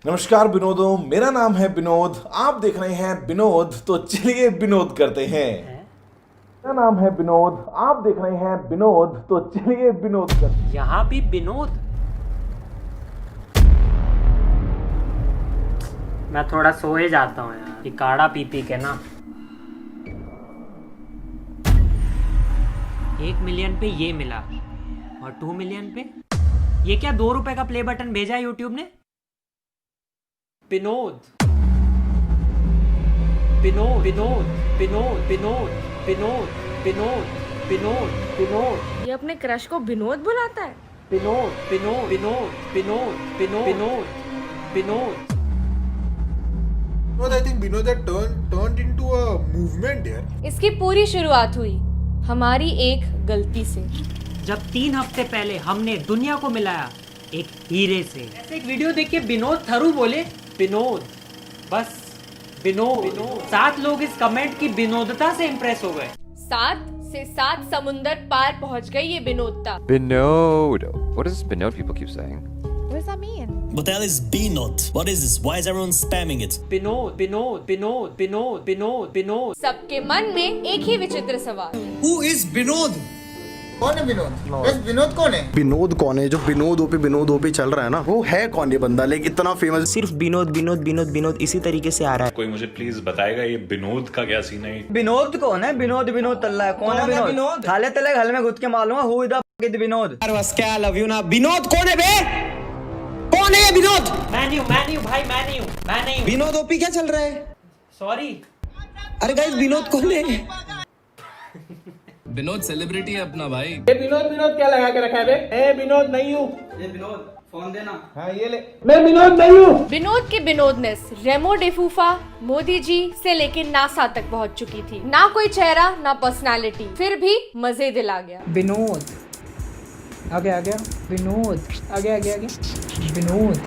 नमस्कार विनोदों, मेरा नाम है विनोद। आप देख रहे हैं विनोद, तो चलिए विनोद करते हैं। मेरा नाम है विनोद, आप देख रहे हैं विनोद, तो चलिए विनोद करते हैं। यहाँ भी विनोद। मैं थोड़ा सोए जाता हूँ यार, ये काढ़ा पी पी के ना। 1 मिलियन पे ये मिला और 2 मिलियन पे ये क्या 2 रुपए का प्ले बटन भेजा है यूट्यूब ने। विनोद विनोद विनोद विनोद विनोद विनोद विनोद विनोद विनोद। ये अपने क्रश को विनोद बुलाता है। Vinod Vinod Vinod Vinod Vinod Vinod Vinod. I think Vinod had turned into a movement here. इसकी पूरी शुरुआत हुई हमारी एक गलती से। जब 3 हफ्ते पहले हमने दुनिया को मिलाया एक हीरे से। ऐसे एक वीडियो देख के विनोद थरू बोले विनोद, बस विनोद। 7 लोग इस कमेंट की विनोदता से इम्प्रेस हो गए। 7 से 7 समुंदर पार पहुंच गई ये विनोदता। Binod. What does Binod people keep saying? What does that mean? What the hell is B-Note? What is this? Why is everyone spamming it? Vinod Vinod Vinod Vinod Vinod Vinod. सबके मन में एक ही विचित्र सवाल, Who is Vinod? कौन है विनोद? बस विनोद कौन है? विनोद कौन है? जो विनोद ओपी चल रहा है ना, वो है कौन ये बंदा? लेकिन इतना फेमस सिर्फ विनोद विनोद विनोद विनोद इसी तरीके से आ रहा है। कोई मुझे प्लीज बताएगा ये विनोद का क्या सीन है? विनोद कौन है? विनोद विनोद तल्ला है। कौन है विनोद? थाले तले घर में घुस के मालूम है हु इज द विनोद। बस क्या लव यू ना। विनोद कौन है बे? कौन है ये विनोद? मैं नहीं हूँ। विनोद ओपी क्या चल रहा है? सॉरी। अरे गाइस विनोद कौन है? विनोद सेलिब्रिटी है अपना भाई। ये विनोद क्या लगा के रखा है बे? ए विनोद नहीं हूँ। ये विनोद फोन देना। हाँ ये ले। मैं विनोद नहीं हूँ। विनोद की विनोदनेस रेमो डिफूफा, मोदी जी से लेकर नासा तक पहुंच चुकी थी। ना कोई चेहरा ना पर्सनालिटी, फिर भी मजे दिला गया। विनोद आ गया विनोद आ गया विनोद।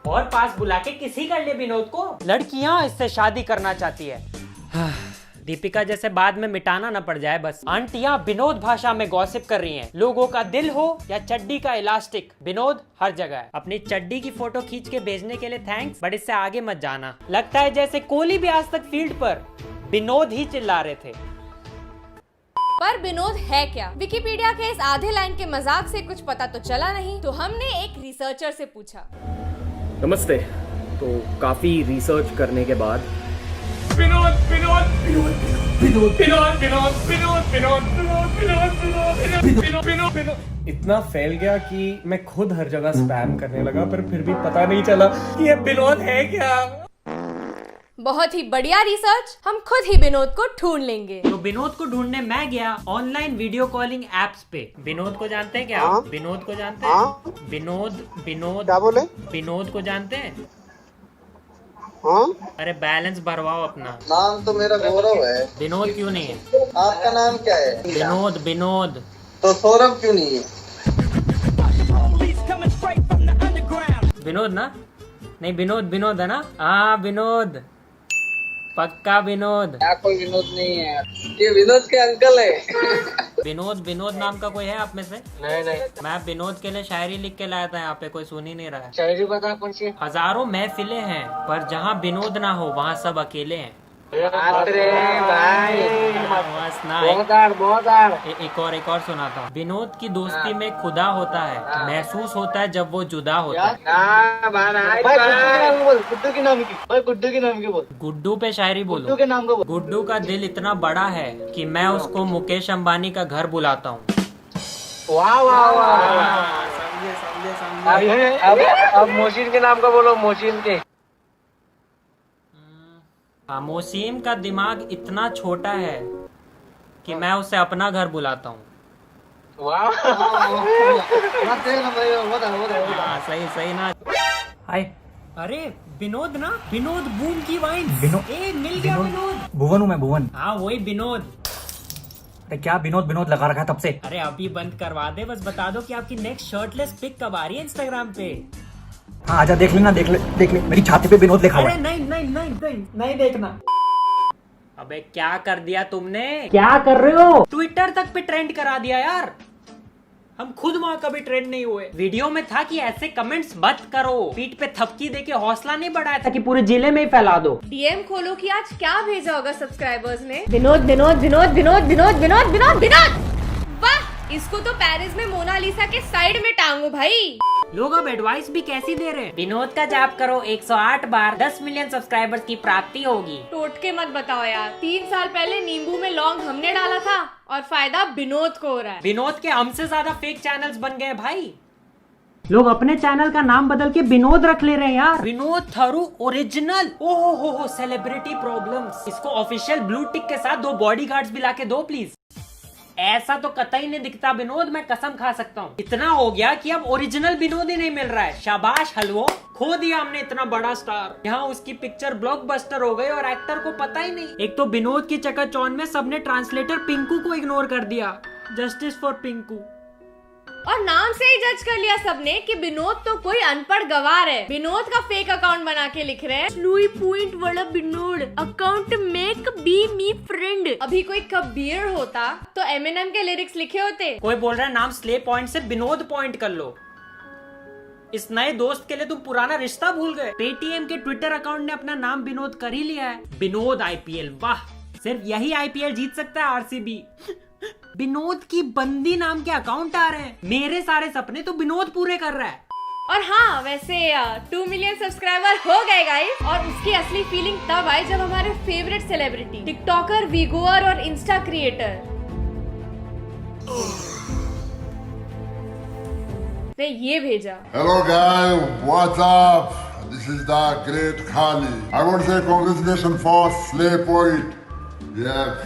और पास बुला के किसी कर ले विनोद को। लड़कियां इससे शादी करना चाहती है। दीपिका जैसे बाद में मिटाना ना पड़ जाए बस। आंटियां विनोद भाषा में गॉसिप कर रही हैं। लोगों का दिल हो या चड्डी का इलास्टिक, विनोद हर जगह है। अपनी चड्डी की फोटो खींच के भेजने के लिए थैंक्स, बट इससे आगे मत जाना। लगता है जैसे कोहली भी आज तक फील्ड पर विनोद ही चिल्ला रहे थे। पर विनोद है क्या? विकिपीडिया के इस आधे लाइन के मजाक से कुछ पता तो चला नहीं, तो हमने एक रिसर्चर से पूछा। नमस्ते। तो काफी रिसर्च करने के बाद इतना फैल गया कि मैं खुद हर जगह स्पैम करने लगा, पर फिर भी पता नहीं चला कि ये विनोद है क्या। बहुत ही बढ़िया रिसर्च, हम खुद ही विनोद को ढूंढ लेंगे। तो विनोद को ढूंढने मैं गया ऑनलाइन वीडियो कॉलिंग एप्स पे। विनोद को जानते हैं क्या? विनोद को जानते हैं? विनोद क्या बोले? विनोद को जानते हैं? हाँ? अरे बैलेंस भरवाओ अपना। नाम तो मेरा गौरव है। विनोद क्यों नहीं है? आपका नाम क्या है? विनोद। तो सौरभ क्यों नहीं है? विनोद ना? नहीं विनोद है ना? हाँ विनोद, पक्का विनोद। यहाँ कोई विनोद नहीं है, ये विनोद के अंकल है। विनोद नाम का कोई है आप में से? नहीं। मैं विनोद के लिए शायरी लिख के लाया था, यहाँ पे कोई सुन ही नहीं रहा है। शायरी बता कौन सी? हजारों महफिलें हैं पर जहाँ विनोद ना हो वहाँ सब अकेले हैं। अरे भाई बस ना, एक और सुनाता हूँ। विनोद की दोस्ती में खुदा होता है, महसूस होता है जब वो जुदा होता है। गुड्डू के नाम की बोल। गुड्डू पे शायरी बोलो। गुड्डू के नाम को बोल। गुड्डू का दिल इतना बड़ा है कि मैं उसको मुकेश अंबानी का घर बुलाता हूँ। अब मोहसिन के नाम का बोलो। मोहसिन के मोसीम का दिमाग इतना छोटा है कि मैं उसे अपना घर बुलाता हूँ। सही ना। हाय अरे विनोद ना? विनोद बूम की वाइन। मिल गया विनोद। भुवन हूँ मैं, भुवन। हाँ वही विनोद। अरे क्या विनोद लगा रखा है तब से। अरे अभी बंद करवा दे, बस बता दो कि आपकी नेक्स्ट शर्टलेस पिक कब आ रही है इंस्टाग्राम पे। हाँ आजा, देख ले मेरी छाती पे विनोद लिखा हुआ है। नहीं देखना। अबे क्या कर दिया तुमने? क्या कर रहे हो? ट्विटर तक पे ट्रेंड करा दिया यार। हम खुद वहाँ कभी ट्रेंड नहीं हुए। वीडियो में था कि ऐसे कमेंट्स मत करो, पीठ पे थपकी देके हौसला नहीं बढ़ाया था कि पूरे जिले में ही फैला दो। डीएम खोलो कि आज क्या भेजा होगा सब्सक्राइबर्स ने। विनोद विनोद विनोद विनोद विनोद विनोद विनोद विनोद, वाह, इसको तो पेरिस में मोनालिसा के साइड में टांगो भाई। लोग अब एडवाइस भी कैसी दे रहे हैं। विनोद का जाप करो 108 बार, 10 मिलियन सब्सक्राइबर्स की प्राप्ति होगी। टोटके मत बताओ यार, 3 साल पहले नींबू में लौंग हमने डाला था और फायदा विनोद को हो रहा है। विनोद के हमसे ज्यादा फेक चैनल्स बन गए भाई। लोग अपने चैनल का नाम बदल के विनोद रख ले रहे हैं यार। विनोद थारू ओरिजिनल। ओहो हो सेलिब्रिटी प्रॉब्लम्स। इसको ऑफिशियल ब्लू टिक के साथ 2 बॉडीगार्ड्स भी लाके दो प्लीज। ऐसा तो कतई नहीं दिखता विनोद, मैं कसम खा सकता हूँ। इतना हो गया कि अब ओरिजिनल विनोद ही नहीं मिल रहा है। शाबाश हलवो, खो दिया हमने इतना बड़ा स्टार। यहाँ उसकी पिक्चर ब्लॉकबस्टर हो गई और एक्टर को पता ही नहीं। एक तो विनोद की चकाचौंध में सबने ट्रांसलेटर पिंकू को इग्नोर कर दिया। Justice for Pinku. और नाम से ही जज कर लिया सबने कि विनोद तो कोई अनपढ़ गवार है। विनोद का फेक अकाउंट बना के लिख रहे हैं लुई पॉइंट वाला Vinod account make be me friend. अभी कोई कबीर होता तो एमिनेम के लिरिक्स लिखे होते। कोई बोल रहा है नाम स्ले पॉइंट से विनोद पॉइंट कर लो। इस नए दोस्त के लिए तुम पुराना रिश्ता भूल गए। पेटीएम के ट्विटर अकाउंट ने अपना नाम विनोद कर ही लिया है। विनोद आईपीएल, वाह, सिर्फ यही आईपीएल जीत सकता है आरसीबी। विनोद की बंदी नाम के अकाउंट आ रहे हैं। मेरे सारे सपने तो विनोद पूरे कर रहा है। और हाँ, वैसे 2 मिलियन सब्सक्राइबर हो गए गाइस। और उसकी असली फीलिंग तब आई जब हमारे फेवरेट सेलिब्रिटी टिकटॉकर, वीगोअर और इंस्टा क्रिएटर ने ये भेजा। Hello guys, what's up? This is the great Khali. I want to say congratulations for Slay Point. We have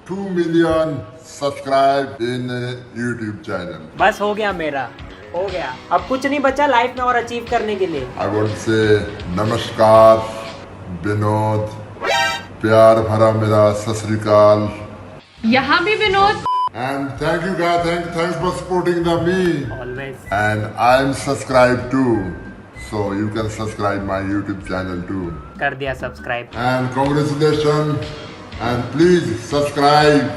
2 million subscribed in YouTube channel. बस हो गया मेरा, हो गया। अब कुछ नहीं बचा लाइफ में और अचीव करने के लिए। I want to say नमस्कार विनोद, प्यार भरा मेरा सत श्री अकाल। यहाँ भी Vinod. And thank you guys, thanks for supporting me. Always. And I'm subscribed too, so you can subscribe my YouTube channel too. कर दिया subscribe. And congratulations, and please subscribe.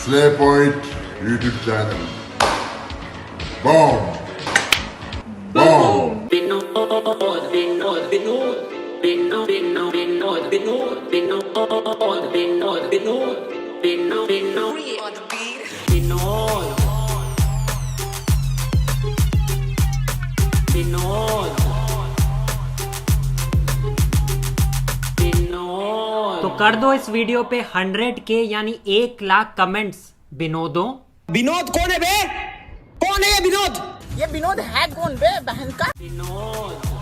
Slay Point YouTube channel. Boom. Boom. तो कर दो इस video पे 100K यानी 1 lakh comments. विनोदों, Vinod कौन है बे? कौन है ये विनोद? ये विनोद है कौन बे बहन का? विनोद